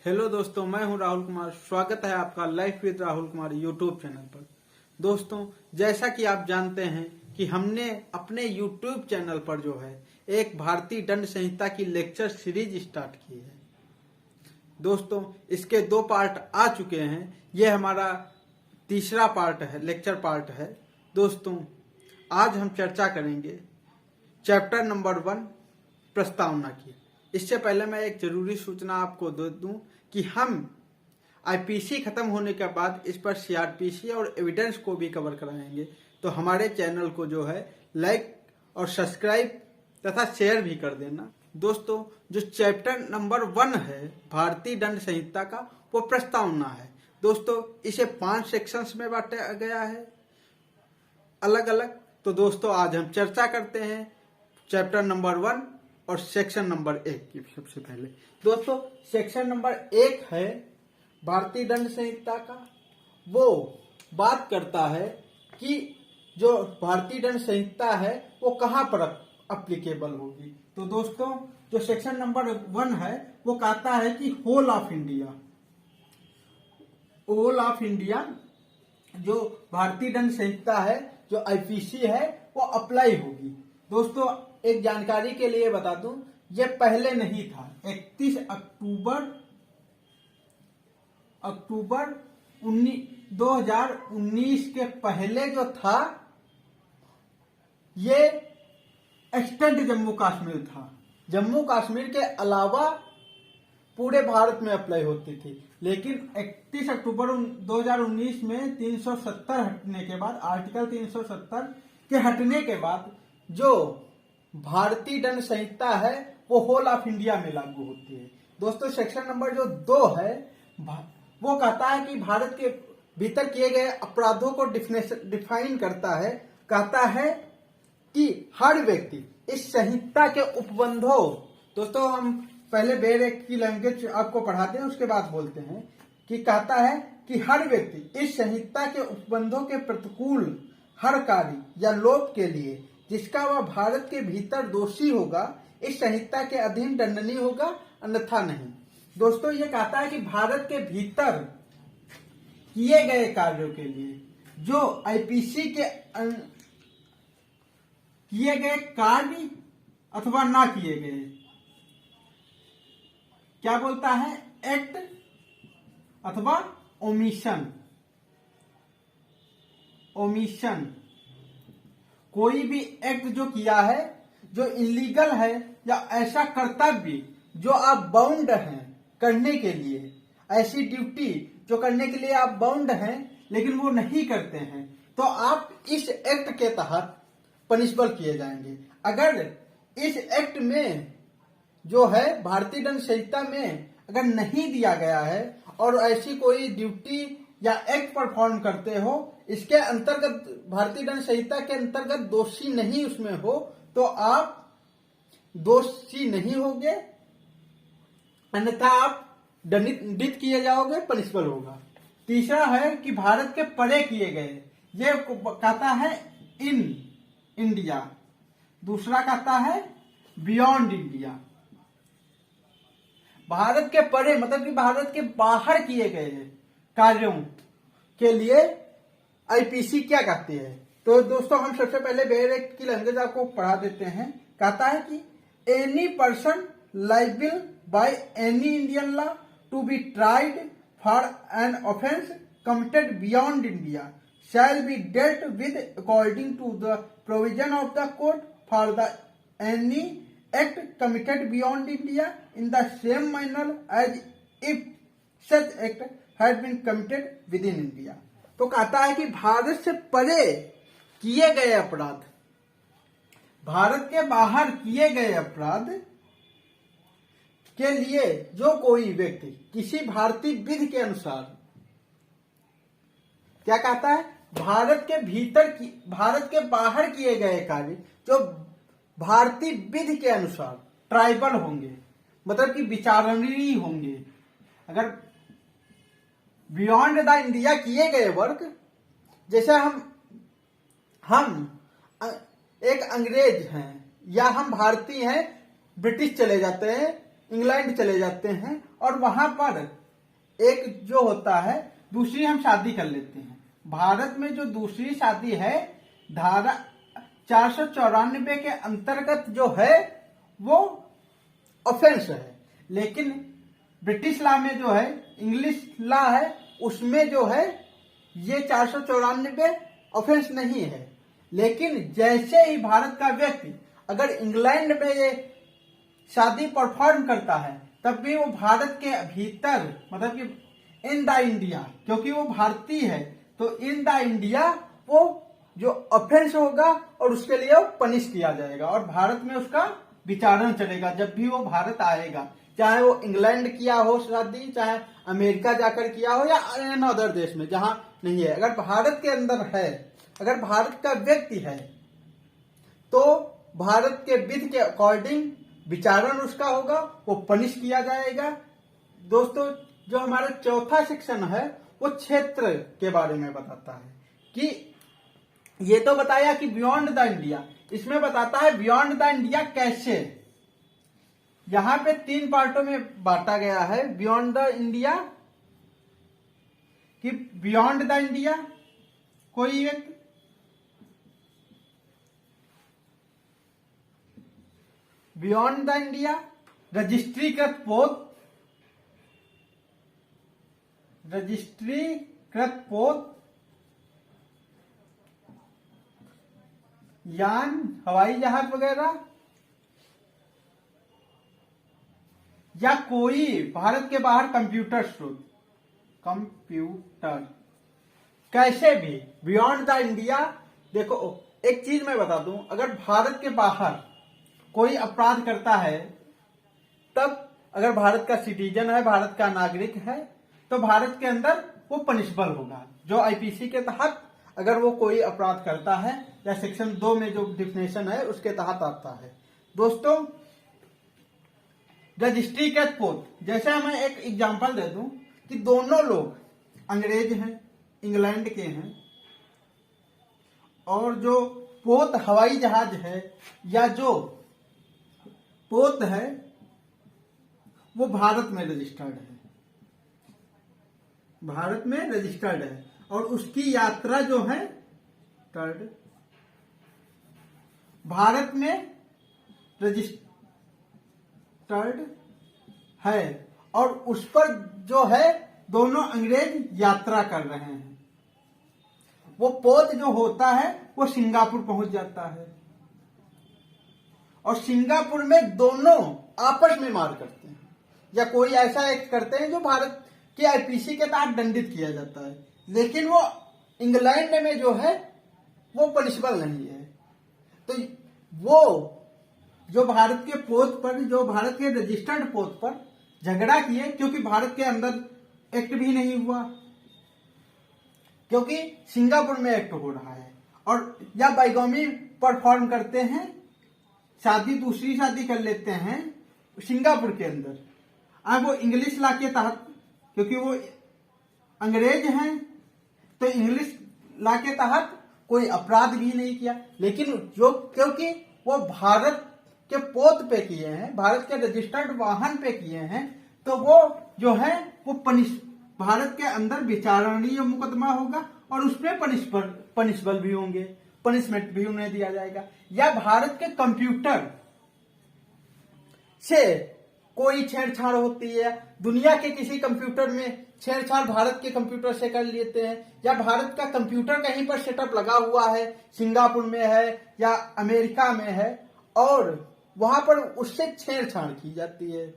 Hello दोस्तों, मैं हूं राहुल कुमार। स्वागत है आपका life with Rahul Kumar YouTube channel पर। दोस्तों, जैसा कि आप जानते हैं कि हमने अपने यूट्यूब चैनल पर जो है एक भारतीय दंड संहिता की लेक्चर सीरीज स्टार्ट की है। दोस्तों, इसके 2 पार्ट आ चुके हैं। ये हमारा तीसरा पार्ट है, लेक्चर पार्ट है। दोस्तों, आज हम चर्चा करेंगे चैप्टर नंबर 1 प्रस्तावना की। इससे पहले मैं एक जरूरी सूचना आपको दे दूं कि हम आईपीसी खत्म होने के बाद इस पर सीआरपीसी और एविडेंस को भी कवर कराएंगे। तो हमारे चैनल को जो है लाइक और सब्सक्राइब तथा शेयर भी कर देना। दोस्तों, जो चैप्टर नंबर 1 है भारतीय दंड संहिता का, वो प्रस्तावना है। दोस्तों, इसे 5 सेक्शंस में बांटा गया है अलग अलग। तो दोस्तों, आज हम चर्चा करते हैं चैप्टर नंबर 1 और सेक्शन नंबर 1 की। सबसे पहले दोस्तों, सेक्शन नंबर 1 है भारतीय दंड संहिता का। वो बात करता है कि जो भारतीय दंड संहिता है वो कहां पर अप्लीकेबल होगी। तो दोस्तों, जो सेक्शन नंबर 1 है वो कहता है कि होल ऑफ इंडिया जो भारतीय दंड संहिता है, जो आईपीसी है, वो अप्लाई होगी। दोस्तों, एक जानकारी के लिए बता दूं, ये पहले नहीं था। 31 अक्टूबर 2019 के पहले जो था, ये एक्सटेंड जम्मू कश्मीर था। जम्मू कश्मीर के अलावा पूरे भारत में अप्लाई होती थी। लेकिन 31 अक्टूबर 2019 में 370 हटने के बाद, आर्टिकल 370 के हटने के बाद जो भारतीय दंड संहिता है वो होल ऑफ इंडिया में लागू होती है। दोस्तों, सेक्शन नंबर जो 2 है वो कहता है कि भारत के भीतर किए गए अपराधों को डिफाइन करता है। कहता है कि हर व्यक्ति इस संहिता के उपबंधों, दोस्तों हम पहले बेर एक की लैंग्वेज आपको पढ़ाते हैं, उसके बाद बोलते हैं कि कहता है कि हर व्यक्ति इस संहिता के उपबंधों के प्रतिकूल हर कार्य या लोप के लिए जिसका वह भारत के भीतर दोषी होगा, इस संहिता के अधीन दंडनीय होगा, अन्यथा नहीं। दोस्तों, ये कहता है कि भारत के भीतर किए गए कार्यों के लिए जो आईपीसी के किए गए कार्य अथवा ना किए गए, क्या बोलता है, एक्ट अथवा ओमिशन। कोई भी एक्ट जो किया है जो इलीगल है, या ऐसा कर्तव्य जो आप बाउंड हैं करने के लिए, ऐसी ड्यूटी जो करने के लिए आप बाउंड हैं लेकिन वो नहीं करते हैं, तो आप इस एक्ट के तहत पनिशबल किए जाएंगे। अगर इस एक्ट में जो है भारतीय दंड संहिता में अगर नहीं दिया गया है और ऐसी कोई ड्यूटी या एक्ट परफॉर्म करते हो, इसके अंतर्गत भारतीय दंड संहिता के अंतर्गत दोषी नहीं उसमें हो, तो आप दोषी नहीं होगे, अन्यथा आप दंडित किए जाओगे, पनिशबल होगा। तीसरा है कि भारत के परे किए गए, ये कहता है इन इंडिया। दूसरा कहता है बियॉन्ड इंडिया। भारत के परे मतलब कि भारत के बाहर किए गए कार्यों के लिए आईपीसी क्या कहती है। तो दोस्तों, हम सबसे पहले बेरेक की लैंग्वेज आपको पढ़ा देते हैं। कहता है कि any person liable by any Indian law to be tried for an offence committed beyond India shall be dealt with according to the provision of the code for the any act committed beyond India in the same manner as if such act had been committed within India. तो कहता है कि भारत से परे किए गए अपराध, भारत के बाहर किए गए अपराध के लिए जो कोई व्यक्ति किसी भारतीय विधि के अनुसार, क्या कहता है, भारत के भीतर भारत के बाहर किए गए कार्य जो भारतीय विधि के अनुसार ट्राइबल होंगे, मतलब कि विचारणीय होंगे। अगर बियॉन्ड द इंडिया किए गए वर्क, जैसे हम एक अंग्रेज हैं या हम भारतीय हैं, ब्रिटिश चले जाते हैं, इंग्लैंड चले जाते हैं और वहां पर एक जो होता है दूसरी हम शादी कर लेते हैं। भारत में जो दूसरी शादी है धारा 494 के अंतर्गत जो है वो ऑफेंस है, लेकिन ब्रिटिश लॉ में जो है, इंग्लिश लॉ है, उसमें जो है ये 494 ऑफेंस नहीं है। लेकिन जैसे ही भारत का व्यक्ति अगर इंग्लैंड में ये शादी परफॉर्म करता है तब भी वो भारत के भीतर, मतलब कि इन द इंडिया, क्योंकि वो भारतीय है तो इन द इंडिया वो जो ऑफेंस होगा और उसके लिए वो पनिश किया जाएगा और भारत में उसका विचारण चलेगा जब भी वो भारत आएगा, चाहे वो इंग्लैंड किया हो शादी, चाहे अमेरिका जाकर किया हो या एन अदर देश में जहां नहीं है। अगर भारत के अंदर है, अगर भारत का व्यक्ति है तो भारत के विधि के अकॉर्डिंग विचारण उसका होगा, वो पनिश किया जाएगा। दोस्तों, जो हमारा चौथा सेक्शन है वो क्षेत्र के बारे में बताता है कि ये तो बताया कि बियॉन्ड द इंडिया, इसमें बताता है बियॉन्ड द इंडिया कैसे। यहां पे 3 पार्टों में बांटा गया है बियॉन्ड द इंडिया, कि बियॉन्ड द इंडिया कोई एक बियॉन्ड द इंडिया रजिस्ट्रीकृत पोत, रजिस्ट्रीकृत पोत, यान, हवाई जहाज वगैरह, या कोई भारत के बाहर कंप्यूटर स्रोत, कंप्यूटर, कैसे भी बियॉन्ड द इंडिया। देखो एक चीज मैं बता दूं, अगर भारत के बाहर कोई अपराध करता है तब अगर भारत का सिटीजन है, भारत का नागरिक है, तो भारत के अंदर वो पनिशबल होगा। जो आईपीसी के तहत अगर वो कोई अपराध करता है या सेक्शन 2 में जो डिफिनेशन है उसके तहत आता है। दोस्तों, रजिस्ट्रीकृत पोत, जैसे मैं एक एग्जांपल दे दूं कि दोनों लोग अंग्रेज हैं, इंग्लैंड के हैं, और जो पोत हवाई जहाज है या जो पोत है वो भारत में रजिस्टर्ड है, भारत में रजिस्टर्ड है, और उसकी यात्रा जो है भारत में रजिस्टर्ड है, और उस पर जो है दोनों अंग्रेज यात्रा कर रहे हैं। वो पोत जो होता है वो सिंगापुर पहुंच जाता है और सिंगापुर में दोनों आपस में मार करते हैं या कोई ऐसा एक्ट करते हैं जो भारत के आईपीसी के तहत दंडित किया जाता है, लेकिन वो इंग्लैंड में जो है वो पनिशबल नहीं है। तो वो जो भारत के पोत पर, जो भारत के रजिस्टर्ड पोत पर झगड़ा किए, क्योंकि भारत के अंदर एक्ट भी नहीं हुआ, क्योंकि सिंगापुर में एक्ट हो रहा है, और या बाइगोमी परफॉर्म करते हैं, शादी दूसरी शादी कर लेते हैं सिंगापुर के अंदर। अब वो इंग्लिश लॉ के तहत, क्योंकि वो अंग्रेज हैं तो इंग्लिश लॉ के तहत कोई अपराध भी नहीं किया, लेकिन जो क्योंकि वो भारत के पोत पे किए हैं, भारत के रजिस्टर्ड वाहन पे किए हैं, तो वो जो है वो भारत के अंदर विचारणीय मुकदमा होगा और उसमें पनिशबल भी होंगे, पनिशमेंट भी उन्हें दिया जाएगा। या भारत के कंप्यूटर से कोई छेड़छाड़ होती है, दुनिया के किसी कंप्यूटर में छेड़छाड़ भारत के कंप्यूटर से कर लेते हैं, या भारत का कंप्यूटर कहीं पर सेटअप लगा हुआ है, सिंगापुर में है या अमेरिका में है, और वहां पर उससे छेड़छाड़ की जाती है,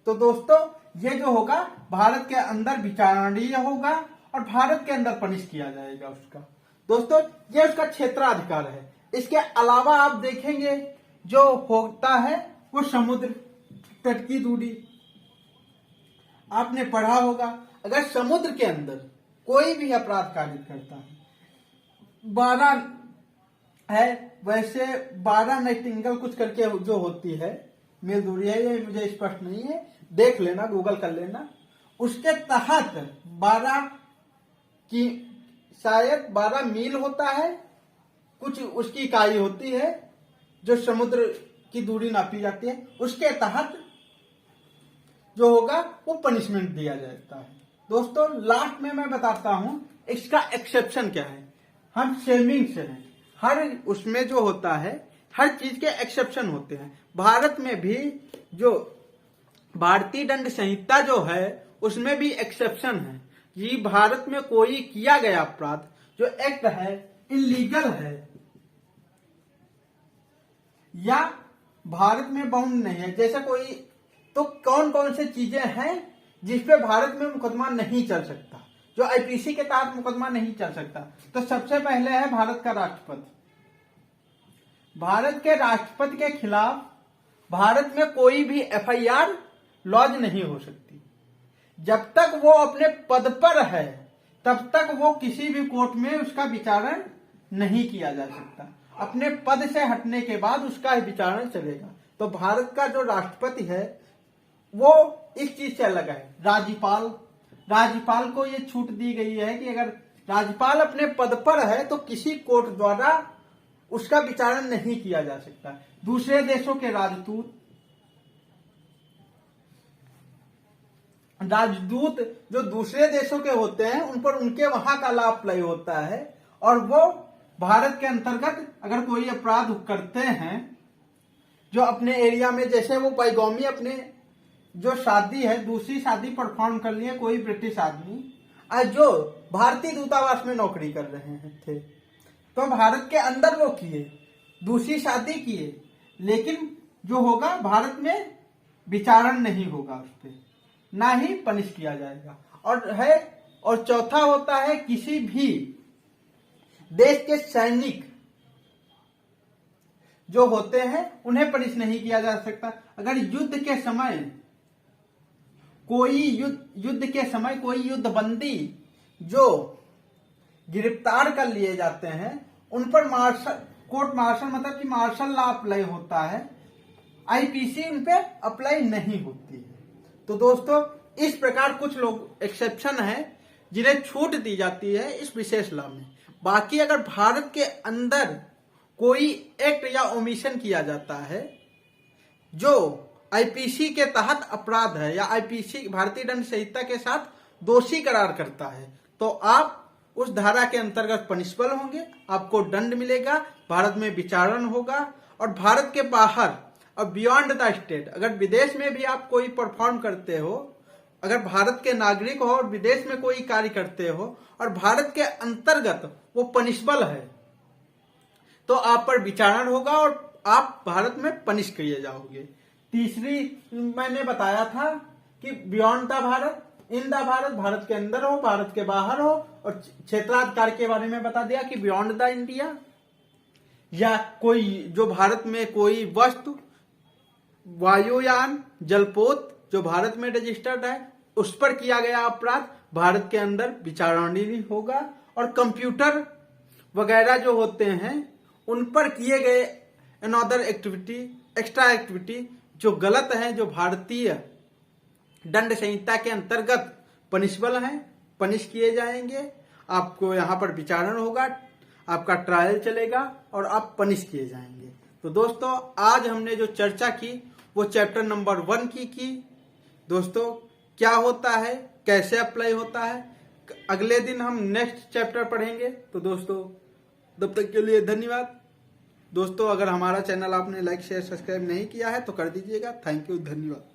तो दोस्तों ये जो होगा भारत के अंदर विचारणीय होगा और भारत के अंदर पनिश किया जाएगा उसका। दोस्तों, ये उसका क्षेत्राधिकार है। इसके अलावा आप देखेंगे जो होता है वो समुद्र तट की दूरी, आपने पढ़ा होगा, अगर समुद्र के अंदर कोई भी अपराध कारित करता है, 12 है, वैसे 12 नाइटिंगेल कुछ करके जो होती है मील दूरी है, ये मुझे स्पष्ट नहीं है, देख लेना, गूगल कर लेना, उसके तहत 12 की शायद 12 मील होता है, कुछ उसकी इकाई होती है जो समुद्र की दूरी नापी जाती है, उसके तहत जो होगा वो पनिशमेंट दिया जाता है। दोस्तों लास्ट में मैं बताता हूं इसका एक्सेप्शन क्या है। हम सेविंग से हैं, हर उसमें जो होता है हर चीज के एक्सेप्शन होते हैं। भारत में भी जो भारतीय दंड संहिता जो है उसमें भी एक्सेप्शन है। ये भारत में कोई किया गया अपराध जो एक्ट है इलीगल है या भारत में बाउंड नहीं है, जैसे कोई, तो कौन कौन से चीजें हैं जिसपे भारत में मुकदमा नहीं चल सकता, जो आईपीसी के तहत मुकदमा नहीं चल सकता। तो सबसे पहले है भारत का राष्ट्रपति। भारत के राष्ट्रपति के खिलाफ भारत में कोई भी एफआईआर लॉन्च नहीं हो सकती। जब तक वो अपने पद पर है तब तक वो किसी भी कोर्ट में उसका विचारण नहीं किया जा सकता। अपने पद से हटने के बाद उसका विचारण चलेगा। तो भारत का जो राष्ट्रपति है वो इस चीज से अलग है। राज्यपाल को ये छूट दी गई है कि अगर राज्यपाल अपने पद पर है तो किसी कोर्ट द्वारा उसका विचारण नहीं किया जा सकता। दूसरे देशों के राजदूत जो दूसरे देशों के होते हैं उन पर उनके वहां का लॉ अप्लाई होता है और वो भारत के अंतर्गत अगर कोई अपराध करते हैं जो अपने एरिया में, जैसे वो पैगोमी अपने जो शादी है दूसरी शादी परफॉर्म कर लिए कोई ब्रिटिश आदमी जो भारतीय दूतावास में नौकरी कर रहे हैं थे, तो भारत के अंदर वो किए, दूसरी शादी किए, लेकिन जो होगा भारत में विचारण नहीं होगा, उस पर ना ही पनिश किया जाएगा। और चौथा होता है किसी भी देश के सैनिक जो होते हैं उन्हें पनिश नहीं किया जा सकता। अगर युद्ध के समय कोई युद्धबंदी जो गिरफ्तार कर लिए जाते हैं उन पर कोर्ट मार्शल मतलब कि मार्शल लॉ अप्लाई होता है, आईपीसी उन पे अप्लाई नहीं होती है। तो दोस्तों इस प्रकार कुछ लोग एक्सेप्शन है जिन्हें छूट दी जाती है इस विशेष लॉ में। बाकी अगर भारत के अंदर कोई एक्ट या ओमिशन किया जाता है जो आईपीसी के तहत अपराध है या आईपीसी भारतीय दंड संहिता के साथ दोषी करार करता है तो आप उस धारा के अंतर्गत पनिशबल होंगे, आपको दंड मिलेगा, भारत में विचारण होगा। और भारत के बाहर और बियॉन्ड द स्टेट, अगर विदेश में भी आप कोई परफॉर्म करते हो, अगर भारत के नागरिक हो और विदेश में कोई कार्य करते हो और भारत के अंतर्गत वो पनिशबल है तो आप पर विचारण होगा और आप भारत में पनिश किए जाओगे। तीसरी मैंने बताया था कि beyond the Bharat, in the Bharat, Bharat के अंदर हो, भारत के बाहर हो, और क्षेत्राधिकार के बारे में बता दिया कि बियॉन्ड द इंडिया, या कोई जो भारत में कोई वस्तु, वायुयान, जलपोत जो भारत में रजिस्टर्ड है उस पर किया गया अपराध भारत के अंदर विचारणीय होगा। और कंप्यूटर वगैरह जो होते हैं उन पर किए गए अनदर एक्टिविटी, एक्स्ट्रा एक्टिविटी जो गलत है, जो भारतीय दंड संहिता के अंतर्गत पनिशबल हैं, पनिश किए जाएंगे। आपको यहाँ पर विचारण होगा, आपका ट्रायल चलेगा और आप पनिश किए जाएंगे। तो दोस्तों आज हमने जो चर्चा की वो चैप्टर नंबर 1 की। दोस्तों क्या होता है, कैसे अप्लाई होता है, अगले दिन हम नेक्स्ट चैप्टर पढ़ेंगे। तो दोस्तों तब तक के लिए धन्यवाद। दोस्तों अगर हमारा चैनल आपने लाइक शेयर सब्सक्राइब नहीं किया है तो कर दीजिएगा। थैंक यू, धन्यवाद।